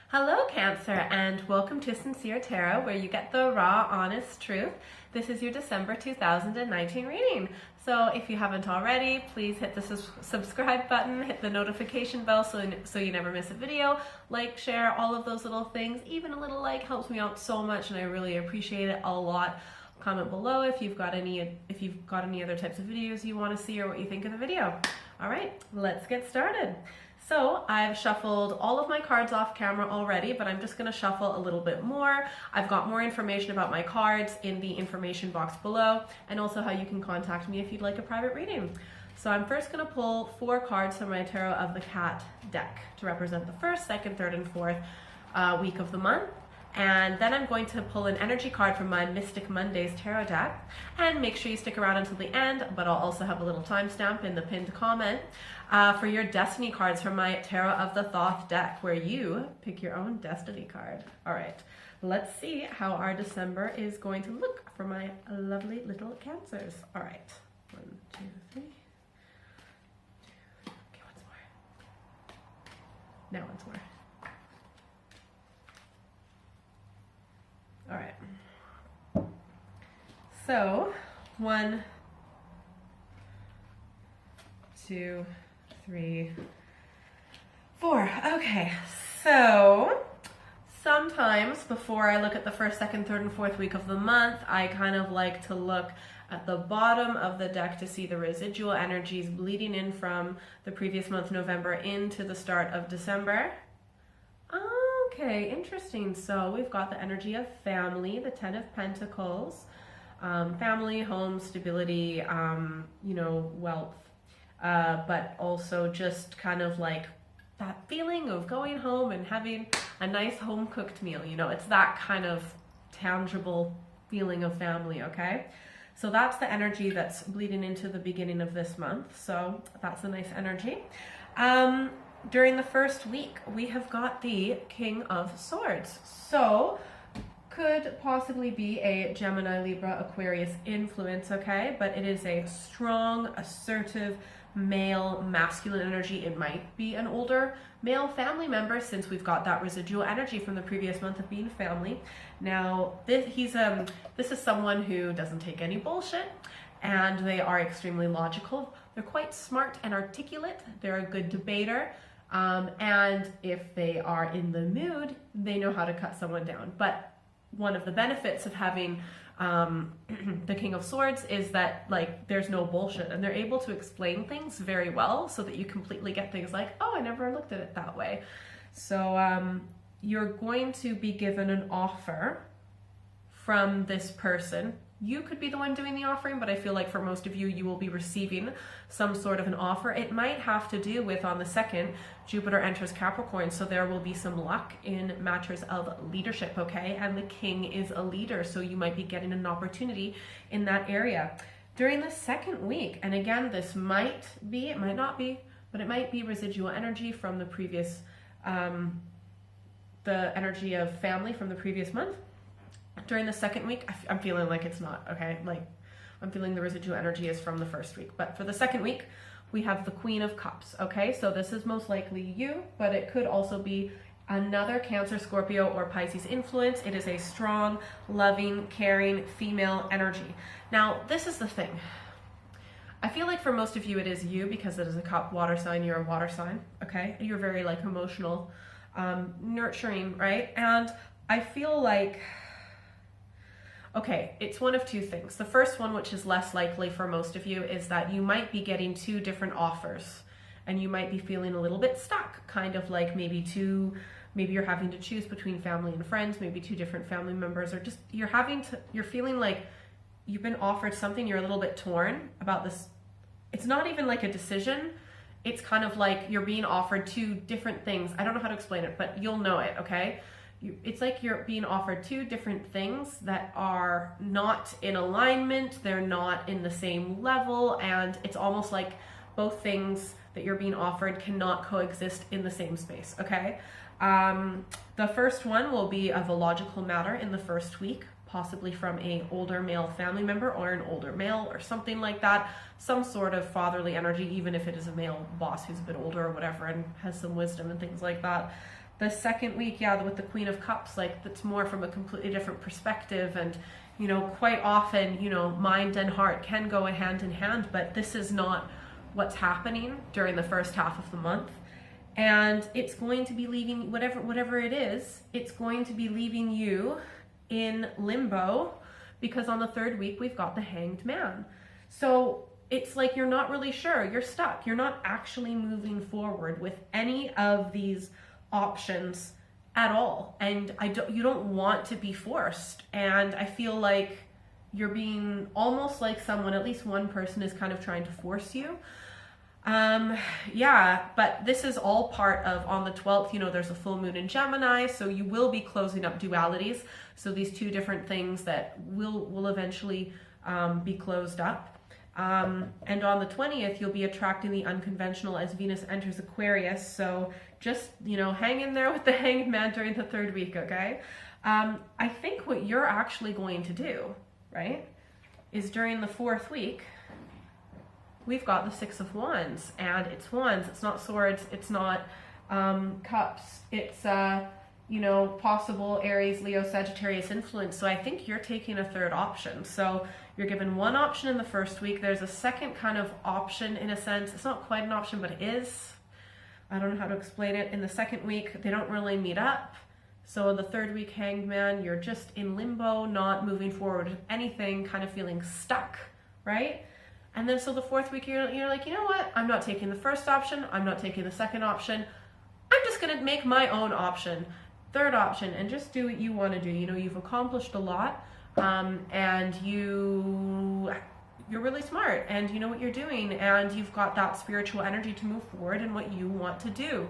Hello Cancer, and welcome to Sincere Tarot, where you get the raw, honest truth. This is your December 2019 reading. So if you haven't already, please hit the subscribe button, hit the notification bell so you never miss a video, like, share, all of those little things. Even a little like helps me out so much and I really appreciate it a lot. Comment below if you've got any other types of videos you want to see or what you think of the video. All right, let's get started. So I've shuffled all of my cards off camera already, but I'm just going to shuffle a little bit more. I've got more information about my cards in the information box below, and also how you can contact me if you'd like a private reading. So I'm first going to pull 4 cards from my Tarot of the Cat deck to represent the first, second, third, and fourth week of the month. And then I'm going to pull an energy card from my Mystic Mondays tarot deck, and make sure you stick around until the end, but I'll also have a little timestamp in the pinned comment for your destiny cards from my Tarot of the Thoth deck, where you pick your own destiny card. All right, let's see how our December is going to look for my lovely little Cancers. All right, 1, 2, 3. Okay, once more. Now once more. All right, so 1, 2, 3, 4. Okay, so sometimes before I look at the first, second, third, and fourth week of the month, I kind of like to look at the bottom of the deck to see the residual energies bleeding in from the previous month, November, into the start of December. Okay, interesting. So we've got the energy of family, the 10 of Pentacles, family, home, stability, wealth, but also just kind of like that feeling of going home and having a nice home cooked meal. It's that kind of tangible feeling of family, okay? So that's the energy that's bleeding into the beginning of this month. So that's a nice energy. During the first week, we have got the King of Swords. So could possibly be a Gemini, Libra, Aquarius influence, okay? But it is a strong, assertive, male, masculine energy. It might be an older male family member, since we've got that residual energy from the previous month of being family. Now, this is someone who doesn't take any bullshit, and they are extremely logical. They're quite smart and articulate. They're a good debater. And if they are in the mood, they know how to cut someone down. But one of the benefits of having the King of Swords is that, like, there's no bullshit, and they're able to explain things very well so that you completely get things like, oh, I never looked at it that way. So you're going to be given an offer from this person. You could be the one doing the offering, but I feel like for most of you, you will be receiving some sort of an offer. It might have to do with, on the 2nd, Jupiter enters Capricorn, so there will be some luck in matters of leadership, okay? And the King is a leader, so you might be getting an opportunity in that area. During the second week, and again, this might be, it might not be, but it might be residual energy from the previous, the energy of family from the previous month. During the second week, I'm feeling like it's not, okay? Like, I'm feeling the residual energy is from the first week. But for the second week, we have the Queen of Cups, okay? So this is most likely you, but it could also be another Cancer, Scorpio, or Pisces influence. It is a strong, loving, caring female energy. Now, this is the thing. I feel like for most of you, it is you, because it is a cup water sign. You're a water sign, okay? You're very, like, emotional, nurturing, right? And I feel like, okay, it's one of two things. The first one, which is less likely for most of you, is that you might be getting 2 different offers, and you might be feeling a little bit stuck, kind of like maybe you're having to choose between family and friends, maybe 2 different family members, or just you're feeling like you've been offered something, you're a little bit torn about this. It's not even like a decision. It's kind of like you're being offered 2 different things. I don't know how to explain it, but you'll know it, okay? It's like you're being offered 2 different things that are not in alignment, they're not in the same level, and it's almost like both things that you're being offered cannot coexist in the same space, okay? The first one will be of a logical matter in the first week, possibly from an older male family member or an older male or something like that, some sort of fatherly energy, even if it is a male boss who's a bit older or whatever and has some wisdom and things like that. The second week, yeah, with the Queen of Cups, like that's more from a completely different perspective. And, you know, quite often, you know, mind and heart can go hand in hand, but this is not what's happening during the first half of the month. And it's going to be leaving, whatever it is, it's going to be leaving you in limbo, because on the third week, we've got the Hanged Man. So it's like you're not really sure, you're stuck. You're not actually moving forward with any of these options at all. And you don't want to be forced. And I feel like you're being almost like someone, at least one person is kind of trying to force you. Yeah, but this is all part of, on the 12th, you know, there's a full moon in Gemini, so you will be closing up dualities. So these two different things that will eventually be closed up. And on the 20th, you'll be attracting the unconventional as Venus enters Aquarius. So just, you know, hang in there with the Hanged Man during the third week, okay? I think what you're actually going to do, right, is during the fourth week, we've got the Six of Wands, and it's wands, it's not swords, it's not cups, it's, you know, possible Aries, Leo, Sagittarius influence. So I think you're taking a third option. So you're given one option in the first week. There's a second kind of option in a sense. It's not quite an option, but it is. I don't know how to explain it. In the second week, they don't really meet up. So in the third week, Hanged Man, you're just in limbo, not moving forward with anything, kind of feeling stuck, right? And then so the fourth week, you're like, you know what? I'm not taking the first option. I'm not taking the second option. I'm just going to make my own option, third option, and just do what you want to do. You know, you've accomplished a lot, and you're really smart, and you know what you're doing, and you've got that spiritual energy to move forward in what you want to do.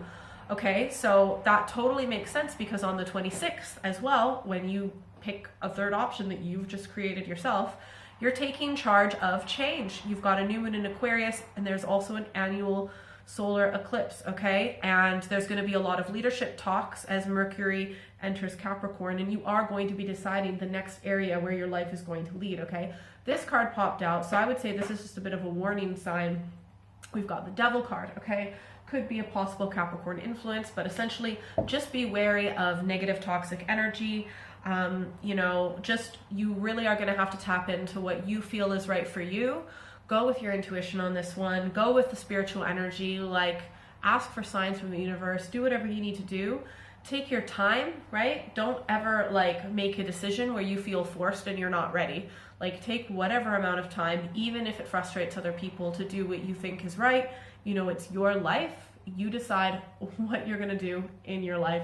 Okay, so that totally makes sense, because on the 26th as well, when you pick a third option that you've just created yourself, you're taking charge of change. You've got a new moon in Aquarius, and there's also an annual solar eclipse, okay? And there's going to be a lot of leadership talks as Mercury enters Capricorn, and you are going to be deciding the next area where your life is going to lead, okay? This card popped out, so I would say this is just a bit of a warning sign. We've got the Devil card, okay? Could be a possible Capricorn influence, but essentially just be wary of negative toxic energy. You know, just, you really are going to have to tap into what you feel is right for you. Go with your intuition on this one. Go with the spiritual energy, like ask for signs from the universe, do whatever you need to do. Take your time, right? Don't ever like make a decision where you feel forced and you're not ready. Like take whatever amount of time, even if it frustrates other people, to do what you think is right. You know, it's your life. You decide what you're going to do in your life.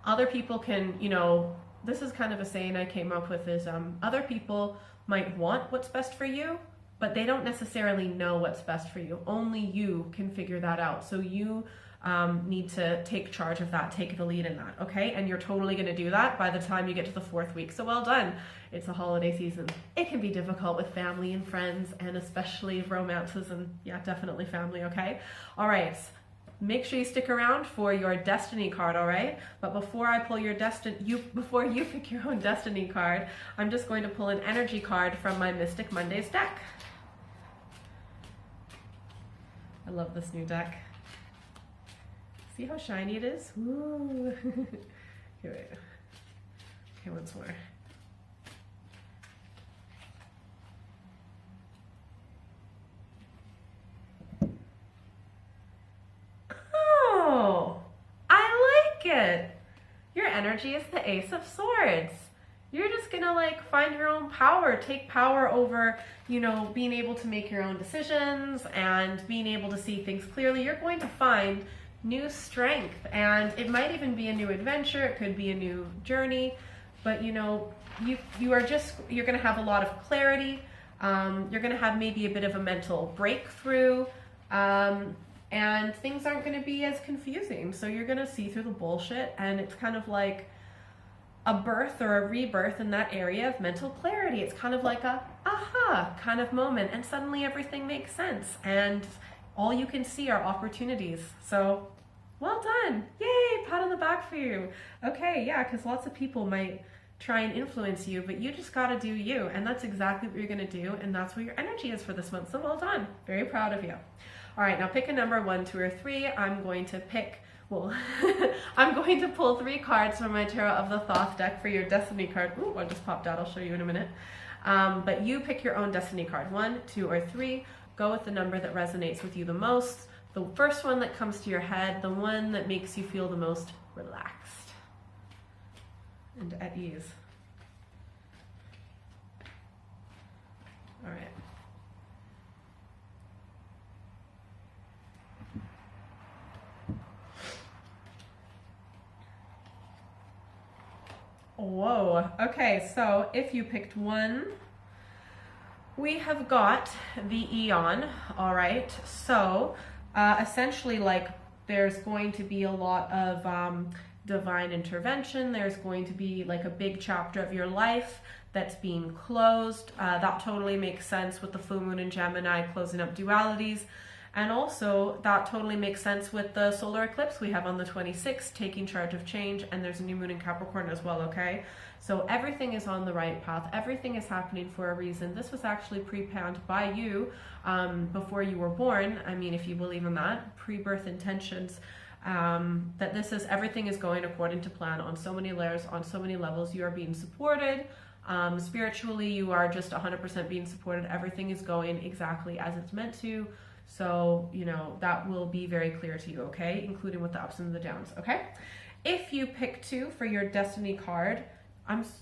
Other people can, you know, this is kind of a saying I came up with, is other people might want what's best for you, but they don't necessarily know what's best for you. Only you can figure that out. So you need to take charge of that, take the lead in that, okay? And you're totally going to do that by the time you get to the fourth week. So well done. It's a holiday season. It can be difficult with family and friends, and especially romances, and yeah, definitely family, okay? All right. Make sure you stick around for your destiny card, all right? But before I pull your before you pick your own destiny card, I'm just going to pull an energy card from my Mystic Mondays deck. I love this new deck. See how shiny it is? Ooh. Here, wait. Okay, once more. Oh, I like it. Your energy is the Ace of Swords. You're just gonna like find your own power, take power over, you know, being able to make your own decisions and being able to see things clearly. You're going to find new strength, and it might even be a new adventure. It could be a new journey, but you know, you're gonna have a lot of clarity. You're gonna have maybe a bit of a mental breakthrough. And things aren't going to be as confusing. So you're going to see through the bullshit, and it's kind of like a birth or a rebirth in that area of mental clarity. It's kind of like a aha kind of moment, and suddenly everything makes sense, and all you can see are opportunities. So well done. Yay, pat on the back for you. Okay, yeah, because lots of people might try and influence you, but you just got to do you, and that's exactly what you're going to do, and that's what your energy is for this month. So well done. Very proud of you. All right, now pick a number, 1, 2, or 3. I'm going to pick well, I'm going to pull 3 cards from my Tarot of the Thoth deck for your destiny card. Ooh, one just popped out. I'll show you in a minute. But you pick your own destiny card, 1, 2, or 3. Go with the number that resonates with you the most. The first one that comes to your head, the one that makes you feel the most relaxed and at ease. All right. Whoa. Okay, so if you picked 1, we have got the Eon. All right. So essentially, like, there's going to be a lot of divine intervention. There's going to be like a big chapter of your life that's being closed. That totally makes sense with the full moon in Gemini closing up dualities. And also that totally makes sense with the solar eclipse we have on the 26th, taking charge of change, and there's a new moon in Capricorn as well, okay? So everything is on the right path. Everything is happening for a reason. This was actually pre-planned by you before you were born. I mean, if you believe in that, pre-birth intentions, that this is, everything is going according to plan on so many layers, on so many levels. You are being supported. Spiritually, you are just 100% being supported. Everything is going exactly as it's meant to. So, you know, that will be very clear to you, okay? Including with the ups and the downs, okay? If you pick 2 for your destiny card,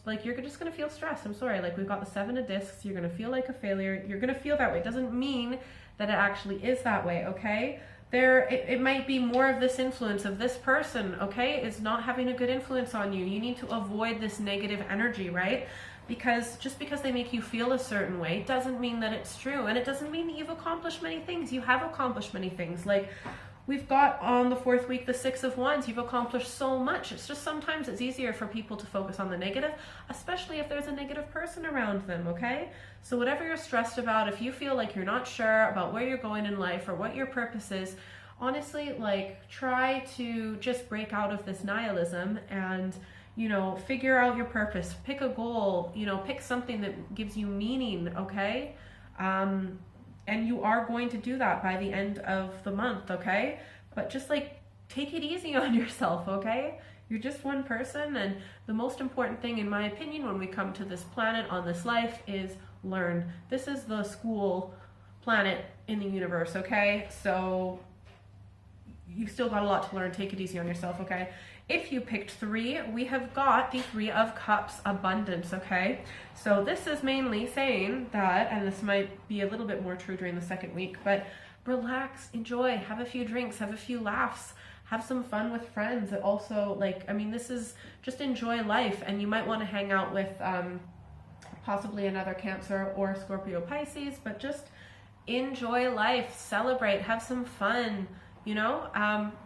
you're just gonna feel stressed. I'm sorry, like, we've got the 7 of discs. You're gonna feel like a failure. You're gonna feel that way. It doesn't mean that it actually is that way, okay? It might be more of this influence of this person, okay? Is not having a good influence on you. You need to avoid this negative energy, right? Because just because they make you feel a certain way doesn't mean that it's true. And it doesn't mean that you've accomplished many things. You have accomplished many things. Like, we've got on the 4th week, the 6 of Wands. You've accomplished so much. It's just sometimes it's easier for people to focus on the negative, especially if there's a negative person around them, okay? So whatever you're stressed about, if you feel like you're not sure about where you're going in life or what your purpose is, honestly, like, try to just break out of this nihilism and, you know, figure out your purpose, pick a goal, you know, pick something that gives you meaning, okay? And you are going to do that by the end of the month, okay? But just, like, take it easy on yourself, okay? You're just one person, and the most important thing, in my opinion, when we come to this planet on this life is learn. This is the school planet in the universe, okay? So you've still got a lot to learn. Take it easy on yourself, okay? If you picked 3, we have got the 3 of Cups, abundance, okay? So this is mainly saying that, and this might be a little bit more true during the 2nd week, but relax, enjoy, have a few drinks, have a few laughs, have some fun with friends. It also, like, I mean, this is just enjoy life, and you might want to hang out with possibly another Cancer or Scorpio Pisces, but just enjoy life, celebrate, have some fun, you know?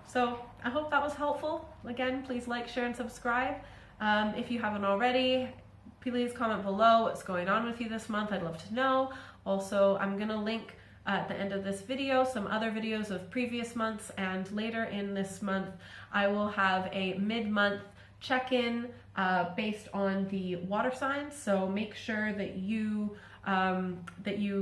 So I hope that was helpful. Again, please like, share, and subscribe. If you haven't already, please comment below what's going on with you this month. I'd love to know. Also, I'm gonna link at the end of this video some other videos of previous months, and later in this month, I will have a mid-month check-in based on the water signs. So make sure that you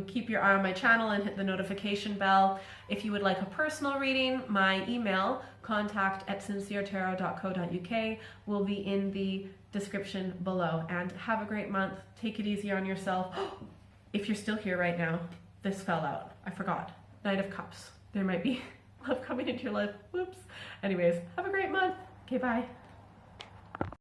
keep your eye on my channel and hit the notification bell. If you would like a personal reading, my email, contact@sinceretarot.co.uk, will be in the description below. And have a great month. Take it easy on yourself. If you're still here right now, this fell out. I forgot. Knight of Cups. There might be love coming into your life. Whoops. Anyways, have a great month. Okay, bye.